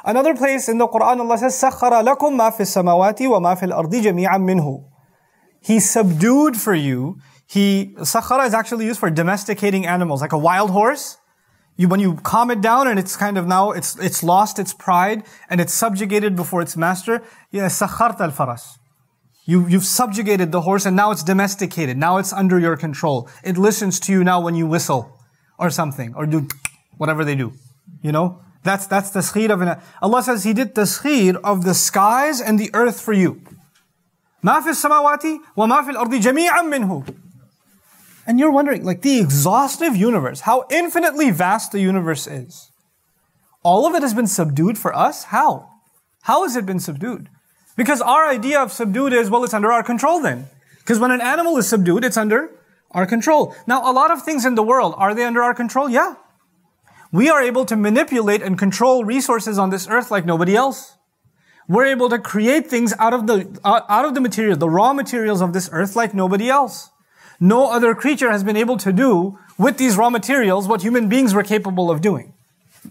Another place in the Quran, Allah says, سَخَّرَ لَكُمْ مَا فِي السَّمَاوَاتِ وَمَا فِي الْأَرْضِ جَمِيعًا مِّنْهُ. He subdued for you. Sakhara is actually used for domesticating animals, like a wild horse. When you calm it down and it's kind of now, it's lost its pride and it's subjugated before its master. Yeah, sakharta al-faras. You've subjugated the horse and now it's domesticated. Now it's under your control. It listens to you now when you whistle or something, or do whatever they do. You know? That's taskhir of an... Allah says He did taskhir of the skies and the earth for you. مَا فِي السَّمَاوَاتِ وَمَا فِي الْأَرْضِ جَمِيعًا مِّنْهُ. And you're wondering, like the exhaustive universe, how infinitely vast the universe is. All of it has been subdued for us? How? How has it been subdued? Because our idea of subdued is, well, it's under our control then. Because when an animal is subdued, it's under our control. Now, a lot of things in the world, are they under our control? Yeah. We are able to manipulate and control resources on this earth like nobody else. We're able to create things out of the material, the raw materials of this earth like nobody else. No other creature has been able to do with these raw materials what human beings were capable of doing.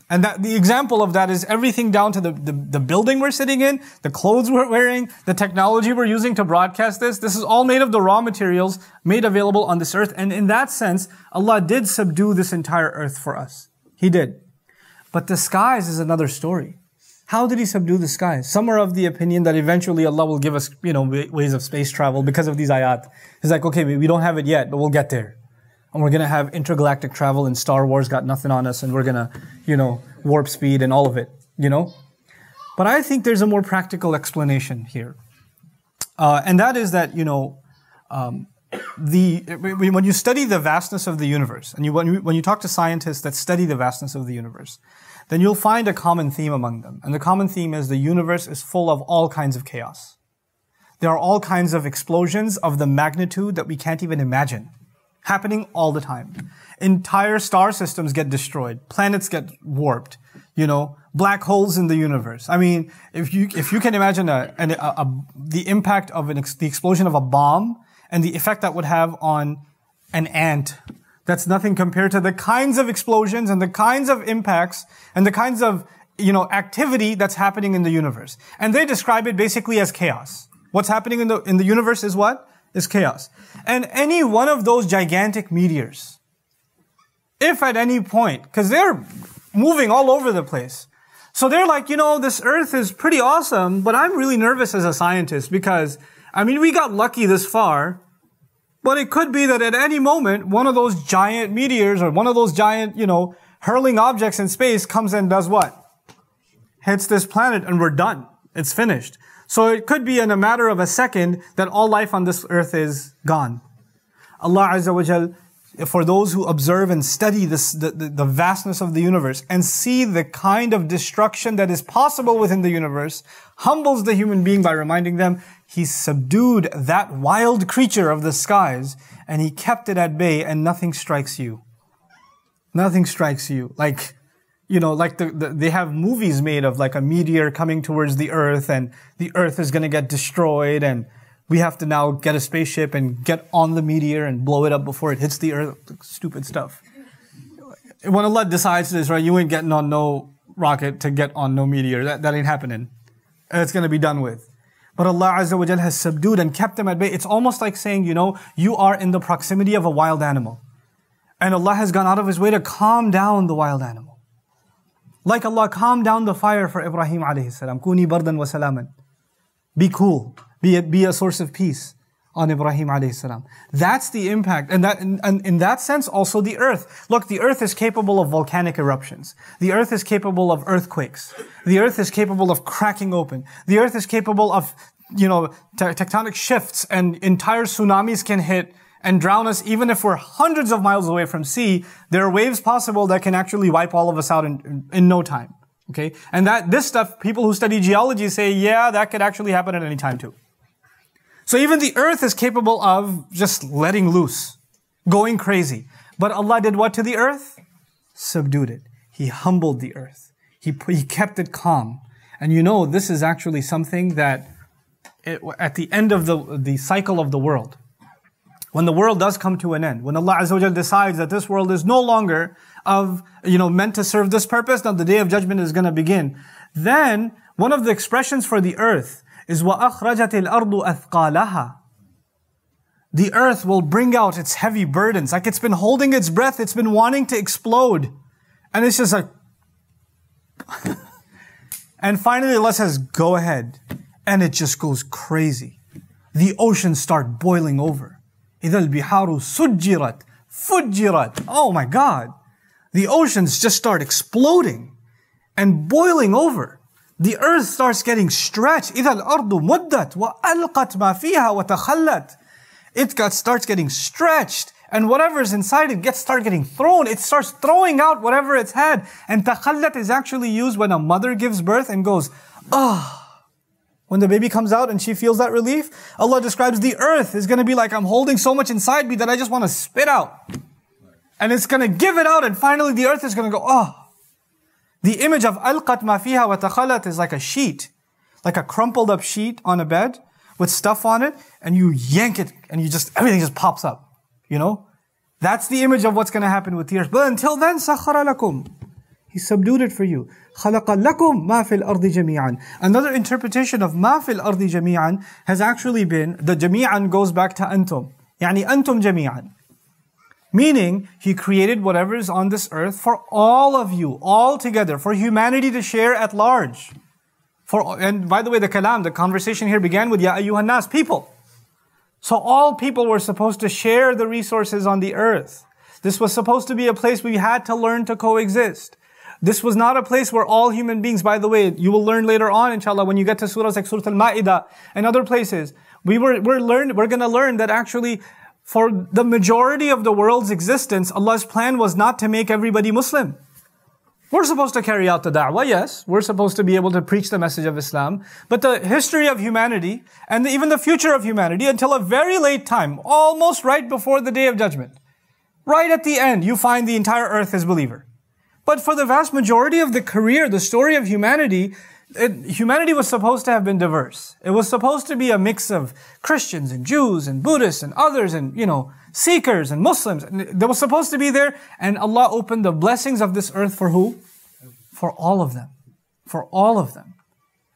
And the example of that is everything down to the building we're sitting in, the clothes we're wearing, the technology we're using to broadcast this. This is all made of the raw materials made available on this earth. And in that sense, Allah did subdue this entire earth for us. He did. But the skies is another story. How did He subdue the skies? Some are of the opinion that eventually Allah will give us, ways of space travel because of these ayat. He's like, okay, we don't have it yet, but we'll get there. And we're gonna have intergalactic travel and Star Wars got nothing on us and we're gonna, warp speed and all of it, But I think there's a more practical explanation here. And that is that, when you study the vastness of the universe, and when you talk to scientists that study the vastness of the universe, then you'll find a common theme among them. And the common theme is the universe is full of all kinds of chaos. There are all kinds of explosions of the magnitude that we can't even imagine, happening all the time. Entire star systems get destroyed. Planets get warped. Black holes in the universe. I mean, if you can imagine the impact of the explosion of a bomb and the effect that would have on an ant, that's nothing compared to the kinds of explosions and the kinds of impacts and the kinds of, activity that's happening in the universe. And they describe it basically as chaos. What's happening in the universe is what? Is chaos. And any one of those gigantic meteors, if at any point, because they're moving all over the place, so they're like, this earth is pretty awesome, but I'm really nervous as a scientist because, we got lucky this far, but it could be that at any moment, one of those giant meteors or one of those giant, hurling objects in space comes and does what? Hits this planet and we're done. It's finished. So it could be in a matter of a second that all life on this earth is gone. Allah Azza wa Jal, for those who observe and study the vastness of the universe and see the kind of destruction that is possible within the universe, humbles the human being by reminding them, He subdued that wild creature of the skies and He kept it at bay and nothing strikes you. Nothing strikes you. They have movies made of like a meteor coming towards the earth and the earth is going to get destroyed and we have to now get a spaceship and get on the meteor and blow it up before it hits the earth. Stupid stuff. When Allah decides this, right, you ain't getting on no rocket to get on no meteor. That ain't happening. It's going to be done with. But Allah Azza wa Jal has subdued and kept them at bay. It's almost like saying, you are in the proximity of a wild animal. And Allah has gone out of His way to calm down the wild animal. Like Allah calmed down the fire for Ibrahim alayhi salam. Kuni bardan wa salaman. Be cool. Be a source of peace on Ibrahim alayhi salam. That's the impact. And in that sense, also the earth. Look, the earth is capable of volcanic eruptions. The earth is capable of earthquakes. The earth is capable of cracking open. The earth is capable of, tectonic shifts, and entire tsunamis can hit and drown us even if we're hundreds of miles away from sea. There are waves possible that can actually wipe all of us out in no time. Okay? And this stuff, people who study geology say, yeah, that could actually happen at any time too. So even the earth is capable of just letting loose, going crazy. But Allah did what to the earth? Subdued it. He humbled the earth. He kept it calm. And this is actually something that at the end of the cycle of the world, when the world does come to an end, when Allah Azza wa Jal decides that this world is no longer meant to serve this purpose, now the day of judgment is going to begin, then one of the expressions for the earth is وَأَخْرَجَتِ الْأَرْضُ أَثْقَالَهَا. The earth will bring out its heavy burdens. Like it's been holding its breath, it's been wanting to explode. And it's just like... And finally Allah says, go ahead. And it just goes crazy. The oceans start boiling over. إِذَا الْبِحَارُ سُجِّرَتْ فُجِّرَتْ. Oh my God. The oceans just start exploding and boiling over. The earth starts getting stretched. إِذَا الْأَرْضُ مُدَّتْ وَأَلْقَتْ مَا فِيهَا وَتَخَلَّتْ. It starts getting stretched, and whatever's inside it starts getting thrown. It starts throwing out whatever it's had. And takhallat is actually used when a mother gives birth and goes, ah. When the baby comes out and she feels that relief, Allah describes the earth is going to be like, I'm holding so much inside me that I just want to spit out. And it's going to give it out, and finally the earth is going to go, ah. The image of alqat ma fiha wa takhallat is like a sheet, like a crumpled up sheet on a bed with stuff on it, and you yank it, and everything just pops up. You know? That's the image of what's going to happen with the earth. But until then, سَخَّرَ لَكُمْ. He subdued it for you. خَلَقَ لَكُمْ مَا فِي الْأَرْضِ جَمِيعًا. Another interpretation of مَا فِي الْأَرْضِ جَمِيعًا has actually been, the جَمِيعًا goes back to أنتم. يعني أنتم جَمِيعًا. Meaning, He created whatever is on this earth for all of you, all together, for humanity to share at large. And by the way, the kalam, the conversation here began with Ya ayyuhan nas, people. So all people were supposed to share the resources on the earth. This was supposed to be a place we had to learn to coexist. This was not a place where all human beings, by the way, you will learn later on, inshallah, when you get to surahs like Surah Al-Ma'idah and other places, we're going to learn that actually for the majority of the world's existence, Allah's plan was not to make everybody Muslim. We're supposed to carry out the da'wah, yes. We're supposed to be able to preach the message of Islam. But the history of humanity, and even the future of humanity, until a very late time, almost right before the Day of Judgment, right at the end, you find the entire earth is believer. But for the vast majority of the career, the story of humanity, humanity was supposed to have been diverse. It was supposed to be a mix of Christians and Jews and Buddhists and others and, Seekers and Muslims. They were supposed to be there, and Allah opened the blessings of this earth for who? For all of them. For all of them.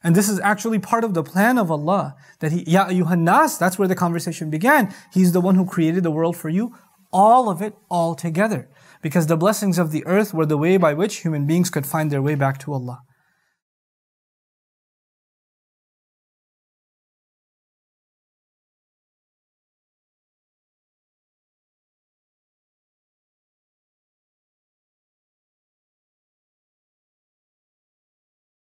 And this is actually part of the plan of Allah. That Ya ayyuhan nas, that's where the conversation began. He's the one who created the world for you. All of it, all together. Because the blessings of the earth were the way by which human beings could find their way back to Allah.